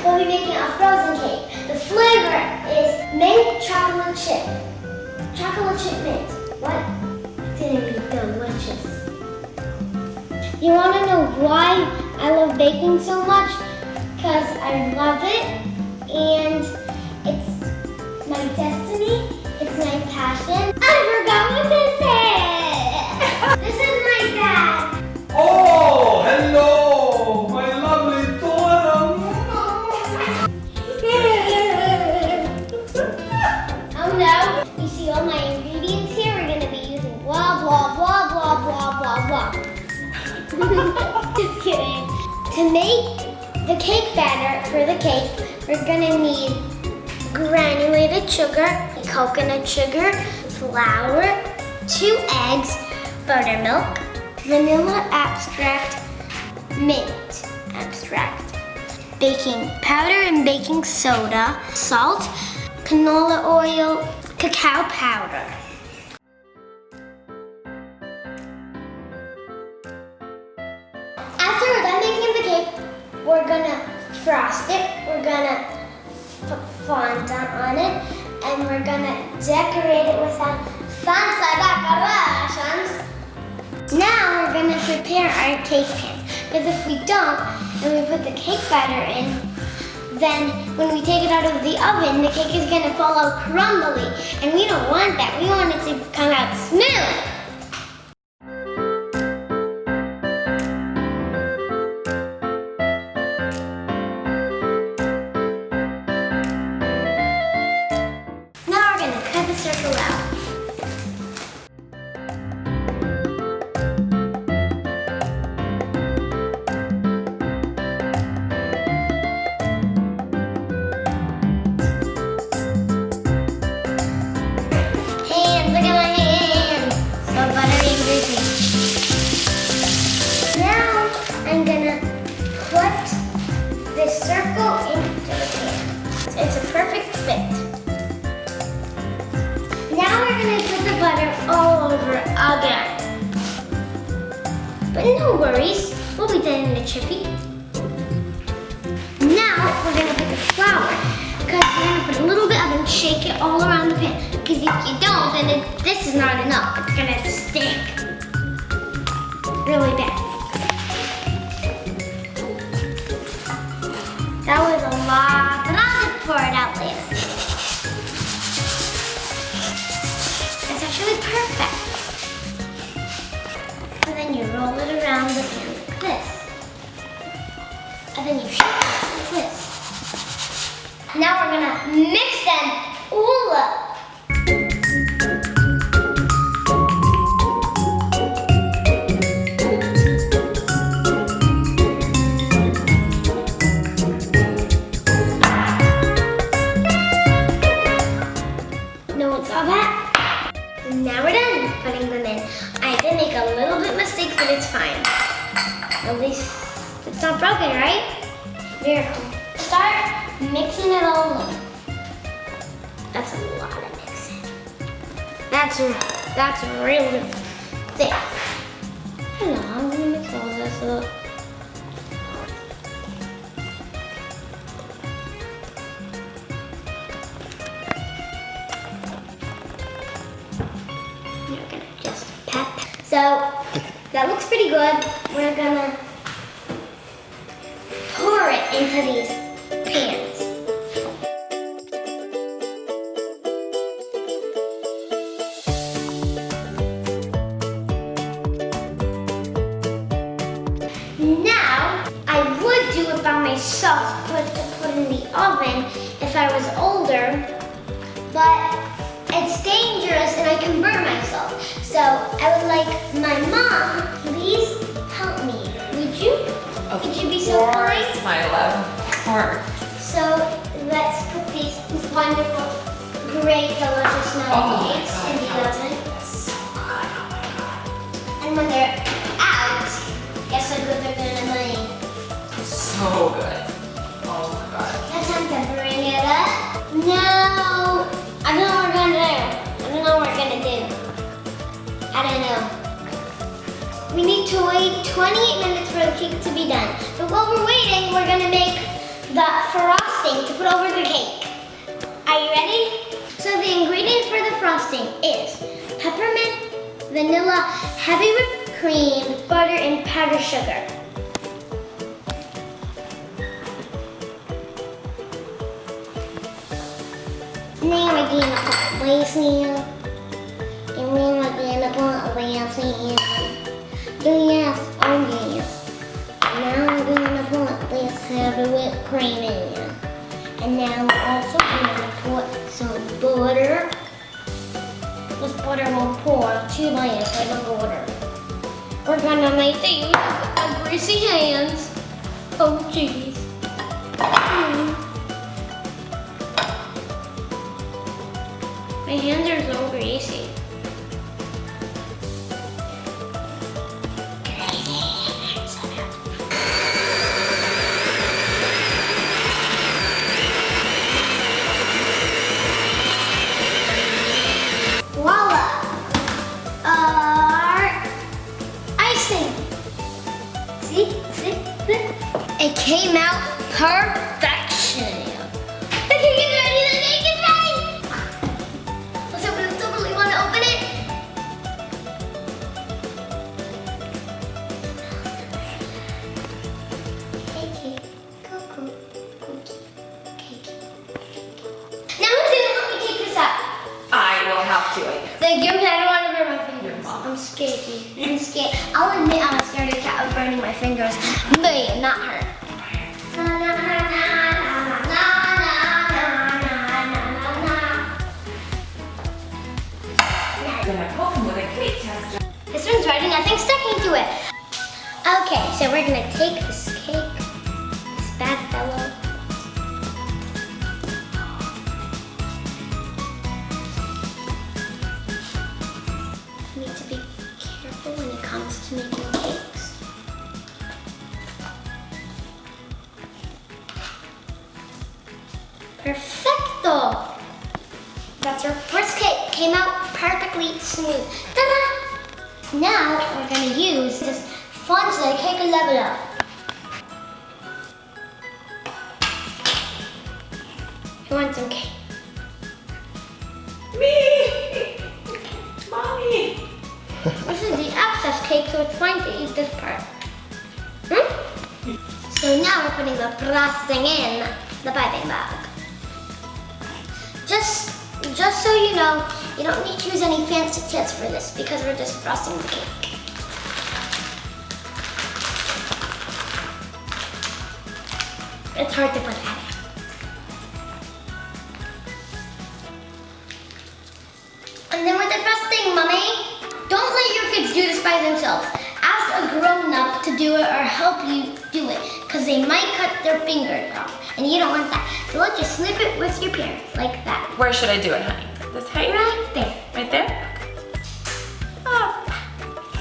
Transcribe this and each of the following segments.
we'll be making a frozen cake. The flavor is mint chocolate chip. Chocolate chip mint. What? It's gonna be delicious. You wanna know why I love baking so much? Because I love it and it's my destiny, it's my passion. I forgot what this is! This is my dad. Oh, hello, my lovely daughter. Oh no, you see all my ingredients here? We're gonna be using blah, blah, blah, blah, blah, blah, blah. Just kidding. To make the cake batter for the cake, we're gonna need granulated sugar, coconut sugar, flour, 2 eggs, buttermilk, vanilla extract, mint extract, baking powder and baking soda, salt, canola oil, cacao powder. After we're done making the cake, we're gonna frost it, we're gonna put fondant on it, and we're gonna decorate it with some fancy decorations. Now we're gonna prepare our cake pan, because if we don't, and we put the cake batter in, then when we take it out of the oven, the cake is gonna fall out crumbly, and we don't want that. We want it to come out smooth. Circle out. Hands, look at my hands. So buttery and greasy. Now I'm gonna put this circle into the pan. It's a perfect fit. Now we're gonna put the butter all over again. But no worries, we'll be done in a chippy. Now we're gonna put the flour, because we're gonna put a little bit of and shake it all around the pan. Because if you don't, then this is not enough. It's gonna stink really bad. That was a lot, but I'll just pour it out later. Really perfect. And then you roll it around the pan like this. And then you shake it like this. Now we're gonna mix them all up. No one saw that? Now we're done putting them in. I did make a little bit mistake, but it's fine. At least it's not broken, right? Miracle. Start mixing it all in. That's a lot of mixing. That's really thick. Hello, I'm gonna mix all this up. So that looks pretty good. We're gonna pour it into these pans. Now, I would do it by myself, to put in the oven if I was older, but it's dangerous and I can burn myself. So I would like my mom, please help me. Would you? Would you be so kind? Of course, my love. Of course. So let's put these wonderful, great, delicious smelling cakes in the oven. So good. Oh my God. And when they're out, guess how good they're gonna be. So good. Oh my God. Now time to bring it up. No, I don't know what we're gonna do. I don't know what we're gonna do. I don't know. We need to wait 28 minutes for the cake to be done. But while we're waiting, we're gonna make the frosting to put over the cake. Are you ready? So the ingredients for the frosting is peppermint, vanilla, heavy whipped cream, butter, and powdered sugar. Now we're going to put this in. And then we're going to put this in. Yes, oh yes. Now we're going to put this heavy whipped cream in. And now we're also going to put some butter. This butter will pour 2 layers of the butter. We're going to make the use of my greasy hands. Oh jeez. My hands are so greasy. Voila! Our icing. See? It came out perfection. The cake is ready. The cake is ready. Let's open it. Totally want to open it. Cake. Cookie. Cake. Now who's gonna help me take this out? I will have to, I guess. Like, I don't want to burn my fingers. Your mom. I'm scared. I'm scared. I'll admit I was scared of burning my fingers. But not her. Na, na, na, na, na, na, na, na, na, na. I'm gonna poke him with a cake tester. This one's ready. Nothing's sticking to it. Okay, so we're gonna take this cake, this bad fellow. You need to be careful when it comes to making cakes. Perfecto! That's our first cake. Came out perfectly smooth. Ta-da! Now we're gonna use this Fondant cake level up. You want some cake? Me! Mommy! This is the excess cake, so it's fine to eat this part. So now we're putting the frosting in the piping bag. Just so you know, you don't need to use any fancy tips for this because we're just frosting the cake. It's hard to put that in. And then with the frosting, Mommy, don't let your kids do this by themselves. Ask a grown-up to do it or help you do it, because they might cut their fingers off, and you don't want that. So let's just snip it with your parents, like that. Where should I do it, honey? This height? Right there. Right there? Oh,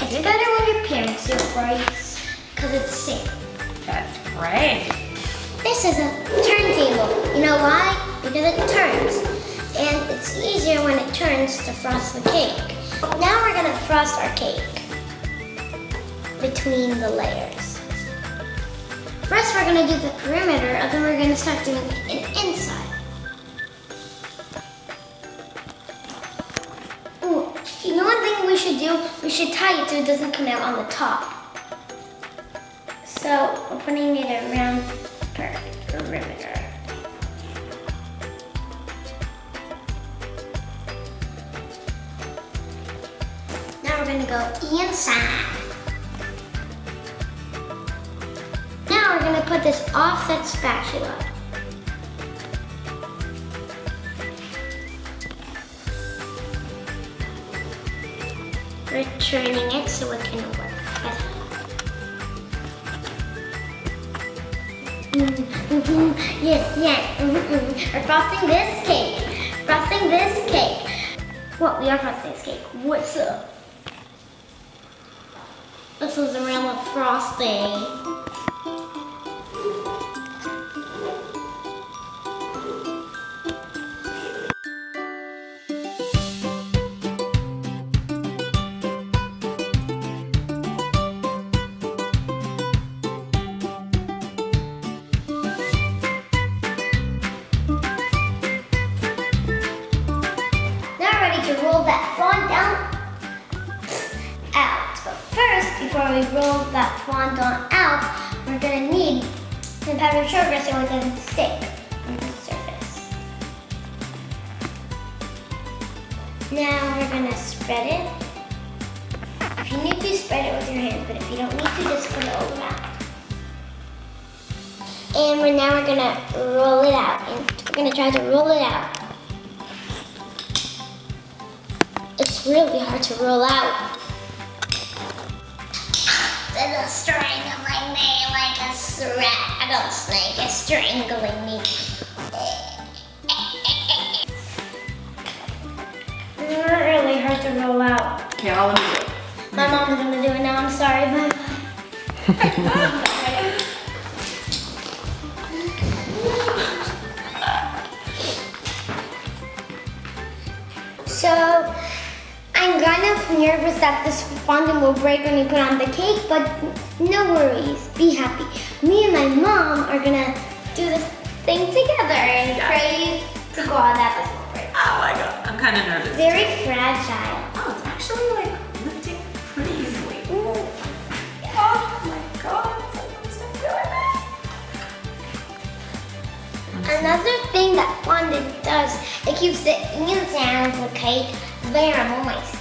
It's better when your parents do it for you, because it's safe. that's right. This is a turntable. You know why? Because it turns. And it's easier when it turns to frost the cake. Now we're gonna frost our cake between the layers. First we're gonna do the perimeter, and then we're gonna start doing an inside. Ooh, you know one thing we should do? We should tie it so it doesn't come out on the top. So we're putting it around the perimeter. Now we're gonna go inside. Now we're gonna put this offset spatula. We're turning it so it can work. Yeah. We're frosting this cake. Frosting this cake. What? We are frosting this cake. What's up? This is around with frosting. we roll that fondant out, we're gonna need some powdered sugar so it doesn't stick on the surface. Now we're gonna spread it. If you need to, spread it with your hands, but if you don't need to, just put it all around. And now we're gonna roll it out, and we're gonna try to roll it out. It's really hard to roll out. It's strangling me like a rattlesnake is strangling me. It's really hard to roll out. Okay, I'll let me do it. My mom's gonna do it now. I'm sorry. Bye. So I'm kind of nervous that this fondant will break when you put on the cake, but no worries. Be happy. Me and my mom are gonna do this thing together and pray to God that this won't break. Oh my god, I'm kind of nervous. Very fragile. Oh, it's actually like lifting pretty easily. Oh my god, I'm so good at this. Another thing that fondant does, it keeps the inside of the cake very moist.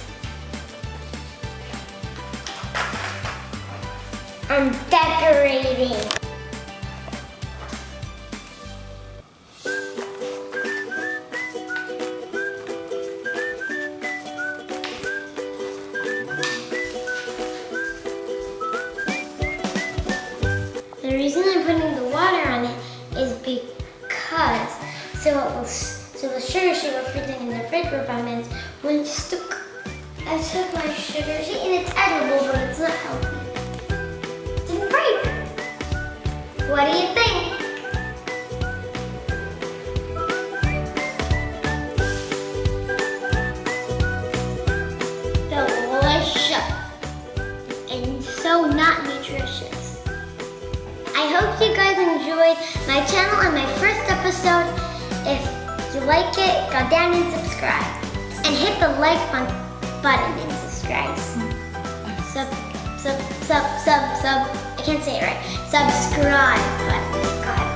I'm decorating. The reason I'm putting the water on it is because so the sugar was freezing in the fridge for 5 minutes. When I took my sugar sheet and it's edible, but it's not healthy. It didn't break. What do you think? Delicious and so not nutritious. I hope you guys enjoyed my channel and my first episode. If you like it, go down and subscribe. And hit the like button and subscribe. Sub. I can't say it right. Subscribe button. God.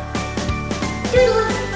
Doodles.